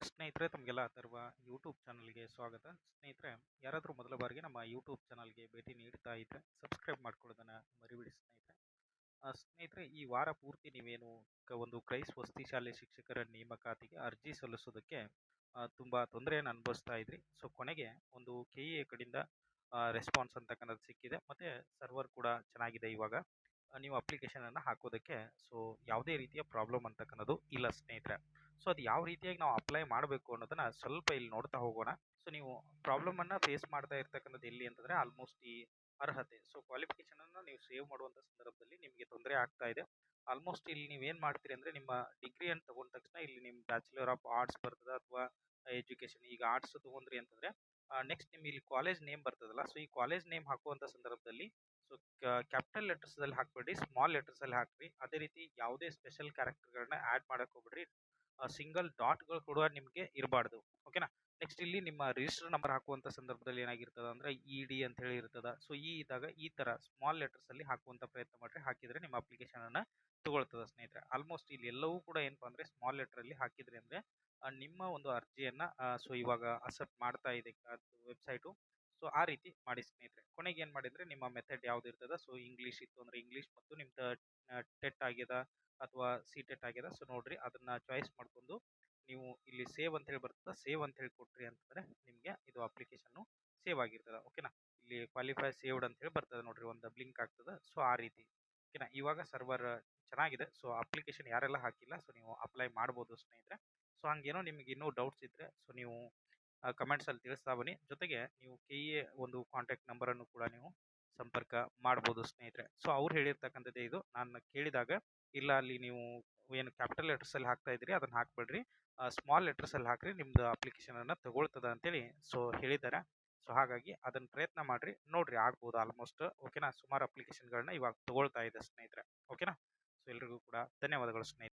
ಸ್ನೇಹಿತರೆ ತಮಗೆಲ್ಲ ಅಥರ್ವ ಯೂಟ್ಯೂಬ್ ಚಾನಲ್ಗೆ ಸ್ವಾಗತ. ಸ್ನೇಹಿತರೆ, ಯಾರಾದರೂ ಮೊದಲ ಬಾರಿಗೆ ನಮ್ಮ ಯೂಟ್ಯೂಬ್ ಚಾನಲ್ಗೆ ಭೇಟಿ ನೀಡ್ತಾ ಇದ್ದರೆ ಸಬ್ಸ್ಕ್ರೈಬ್ ಮಾಡ್ಕೊಳ್ಳೋದನ್ನು ಮರಿಬೇಡಿ ಸ್ನೇಹಿತರೆ. ಸ್ನೇಹಿತರೆ, ಈ ವಾರ ಪೂರ್ತಿ ನೀವೇನು ಒಂದು ಕ್ರೈಸ್ ವಸತಿ ಶಾಲೆ ಶಿಕ್ಷಕರ ನೇಮಕಾತಿಗೆ ಅರ್ಜಿ ಸಲ್ಲಿಸೋದಕ್ಕೆ ತುಂಬ ತೊಂದರೆಯನ್ನು ಅನುಭವಿಸ್ತಾ ಇದ್ರಿ. ಸೊ ಕೊನೆಗೆ ಒಂದು KEA ಕಡೆಯಿಂದ ರೆಸ್ಪಾನ್ಸ್ ಅಂತಕ್ಕಂಥದ್ದು ಸಿಕ್ಕಿದೆ, ಮತ್ತು ಸರ್ವರ್ ಕೂಡ ಚೆನ್ನಾಗಿದೆ. ಇವಾಗ ನೀವು ಅಪ್ಲಿಕೇಶನನ್ನು ಹಾಕೋದಕ್ಕೆ ಸೊ ಯಾವುದೇ ರೀತಿಯ ಪ್ರಾಬ್ಲಮ್ ಅಂತಕ್ಕನ್ನೋದು ಇಲ್ಲ ಸ್ನೇಹಿತರೆ. ಸೊ ಅದು ಯಾವ ರೀತಿಯಾಗಿ ನಾವು ಅಪ್ಲೈ ಮಾಡಬೇಕು ಅನ್ನೋದನ್ನ ಸ್ವಲ್ಪ ಇಲ್ಲಿ ನೋಡ್ತಾ ಹೋಗೋಣ. ಸೊ ನೀವು ಪ್ರಾಬ್ಲಮನ್ನು ಫೇಸ್ ಮಾಡ್ತಾ ಇರ್ತಕ್ಕಂಥದ್ದು ಎಲ್ಲಿ ಅಂತಂದರೆ ಆಲ್ಮೋಸ್ಟ್ ಈ ಅರ್ಹತೆ. ಸೊ ಕ್ವಾಲಿಫಿಕೇಷನನ್ನು ನೀವು ಸೇವ್ ಮಾಡುವಂಥ ಸಂದರ್ಭದಲ್ಲಿ ನಿಮಗೆ ತೊಂದರೆ ಆಗ್ತಾ ಇದೆ. ಆಲ್ಮೋಸ್ಟ್ ಇಲ್ಲಿ ನೀವೇನು ಮಾಡ್ತೀರಿ ಅಂದರೆ ನಿಮ್ಮ ಡಿಗ್ರಿಯನ್ನು ತಗೊಂಡ ತಕ್ಷಣ ಇಲ್ಲಿ ನಿಮ್ಮ ಬ್ಯಾಚುಲರ್ ಆಫ್ ಆರ್ಟ್ಸ್ ಬರ್ತದೆ ಅಥವಾ ಎಜುಕೇಷನ್. ಈಗ ಆರ್ಟ್ಸ್ ತೊಗೊಂಡ್ರಿ ಅಂತಂದರೆ ನೆಕ್ಸ್ಟ್ ನಿಮ್ಗೆ ಇಲ್ಲಿ ಕಾಲೇಜ್ ನೇಮ್ ಬರ್ತದಲ್ಲ, ಸೊ ಈ ಕಾಲೇಜ್ ನೇಮ್ ಹಾಕುವಂಥ ಸಂದರ್ಭದಲ್ಲಿ ಸೊ ಕ್ಯಾಪಿಟಲ್ ಲೆಟರ್ಸಲ್ಲಿ ಹಾಕಬೇಡಿ, ಸ್ಮಾಲ್ ಲೆಟರ್ಸಲ್ಲಿ ಹಾಕ್ರಿ. ಅದೇ ರೀತಿ ಯಾವುದೇ ಸ್ಪೆಷಲ್ ಕ್ಯಾರೆಕ್ಟರ್ಗಳನ್ನ ಆ್ಯಡ್ ಮಾಡಕ್ಕೆ ಹೋಗ್ಬೇಡ್ರಿ. ಸಿಂಗಲ್ ಡಾಟ್ಗಳು ಕೂಡ ನಿಮಗೆ ಇರಬಾರ್ದು, ಓಕೆನಾ. ನೆಕ್ಸ್ಟ್ ಇಲ್ಲಿ ನಿಮ್ಮ ರಿಜಿಸ್ಟರ್ ನಂಬರ್ ಹಾಕುವಂಥ ಸಂದರ್ಭದಲ್ಲಿ ಏನಾಗಿರ್ತದೆ ಅಂದರೆ ED ಅಂತ ಹೇಳಿ ಇರ್ತದೆ. ಸೊ ಇದ್ದಾಗ ಈ ಥರ ಸ್ಮಾಲ್ ಲೆಟರ್ಸಲ್ಲಿ ಹಾಕುವಂಥ ಪ್ರಯತ್ನ ಮಾಡಿರಿ. ಹಾಕಿದರೆ ನಿಮ್ಮ ಅಪ್ಲಿಕೇಶನನ್ನು ತಗೊಳ್ತದೆ ಸ್ನೇಹಿತರೆ. ಆಲ್ಮೋಸ್ಟ್ ಇಲ್ಲಿ ಎಲ್ಲವೂ ಕೂಡ ಏನಪ್ಪ ಅಂದರೆ ಸ್ಮಾಲ್ ಲೆಟ್ರಲ್ಲಿ ಹಾಕಿದ್ರಿ ಅಂದರೆ ನಿಮ್ಮ ಒಂದು ಅರ್ಜಿಯನ್ನು ಸೊ ಇವಾಗ ಅಕ್ಸೆಪ್ಟ್ ಮಾಡ್ತಾ ಇದೆ ವೆಬ್ಸೈಟು. ಸೊ ಆ ರೀತಿ ಮಾಡಿ ಸ್ನೇಹಿತರೆ. ಕೊನೆಗೆ ಏನು ಮಾಡಿದರೆ ನಿಮ್ಮ ಮೆಥಡ್ ಯಾವ್ದು ಇರ್ತದೆ, ಸೊ ಇಂಗ್ಲೀಷ್ ಇತ್ತು ಅಂದರೆ ಇಂಗ್ಲೀಷ್, ಮತ್ತು ನಿಮ್ದು ಟೆಟ್ ಆಗ್ಯದ ಅಥವಾ ಟೆಟ್ ಆಗ್ಯದ, ಸೊ ನೋಡ್ರಿ ಅದನ್ನು ಚಾಯ್ಸ್ ಮಾಡ್ಕೊಂಡು ನೀವು ಇಲ್ಲಿ ಸೇವ್ ಅಂತ ಹೇಳಿ ಬರ್ತದೆ, ಸೇವ್ ಅಂತ ಹೇಳಿ ಕೊಟ್ರಿ ಅಂತಂದರೆ ನಿಮಗೆ ಇದು ಅಪ್ಲಿಕೇಶನ್ನು ಸೇವ್ ಆಗಿರ್ತದೆ, ಓಕೆನಾ. ಇಲ್ಲಿ ಕ್ವಾಲಿಫೈ ಸೇವ್ಡ್ ಅಂತ ಹೇಳಿ ಬರ್ತದೆ ನೋಡ್ರಿ, ಒಂದು ಬ್ಲಿಂಕ್ ಆಗ್ತದೆ. ಸೊ ಆ ರೀತಿ, ಓಕೆನಾ. ಇವಾಗ ಸರ್ವರ್ ಚೆನ್ನಾಗಿದೆ. ಸೊ ಅಪ್ಲಿಕೇಶನ್ ಯಾರೆಲ್ಲ ಹಾಕಿಲ್ಲ ಸೊ ನೀವು ಅಪ್ಲೈ ಮಾಡ್ಬೋದು ಸ್ನೇಹಿತರೆ. ಸೊ ಹಂಗೇನೋ ನಿಮಗೆ ಇನ್ನೂ ಡೌಟ್ಸ್ ಇದ್ದರೆ ಸೊ ನೀವು ಕಮೆಂಟ್ಸಲ್ಲಿ ತಿಳಿಸ್ತಾ ಬನ್ನಿ. ಜೊತೆಗೆ ನೀವು KEA ಒಂದು ಕಾಂಟ್ಯಾಕ್ಟ್ ನಂಬರನ್ನು ಕೂಡ ನೀವು ಸಂಪರ್ಕ ಮಾಡ್ಬೋದು ಸ್ನೇಹಿತರೆ. ಸೊ ಅವ್ರು ಹೇಳಿರ್ತಕ್ಕಂಥದ್ದೇ ಇದು. ನಾನು ಕೇಳಿದಾಗ ಇಲ್ಲ ಅಲ್ಲಿ ನೀವು ಏನು ಕ್ಯಾಪಿಟಲ್ ಲೆಟರ್ಸಲ್ಲಿ ಹಾಕ್ತಾ ಇದ್ದೀರಿ ಅದನ್ನು ಹಾಕಬೇಡ್ರಿ, ಸ್ಮಾಲ್ ಲೆಟರ್ಸಲ್ಲಿ ಹಾಕ್ರಿ, ನಿಮ್ಮದು ಅಪ್ಲಿಕೇಶನನ್ನು ತಗೊಳ್ತದೆ ಅಂತೇಳಿ ಸೊ ಹೇಳಿದ್ದಾರೆ. ಸೊ ಹಾಗಾಗಿ ಅದನ್ನು ಪ್ರಯತ್ನ ಮಾಡಿರಿ, ನೋಡಿರಿ ಆಗ್ಬೋದು ಆಲ್ಮೋಸ್ಟ್, ಓಕೆನಾ. ಸುಮಾರು ಅಪ್ಲಿಕೇಶನ್ಗಳನ್ನ ಇವಾಗ ತಗೊಳ್ತಾ ಇದೆ ಸ್ನೇಹಿತರೆ, ಓಕೆನಾ. ಸೊ ಎಲ್ರಿಗೂ ಕೂಡ ಧನ್ಯವಾದಗಳು ಸ್ನೇಹಿತರೆ.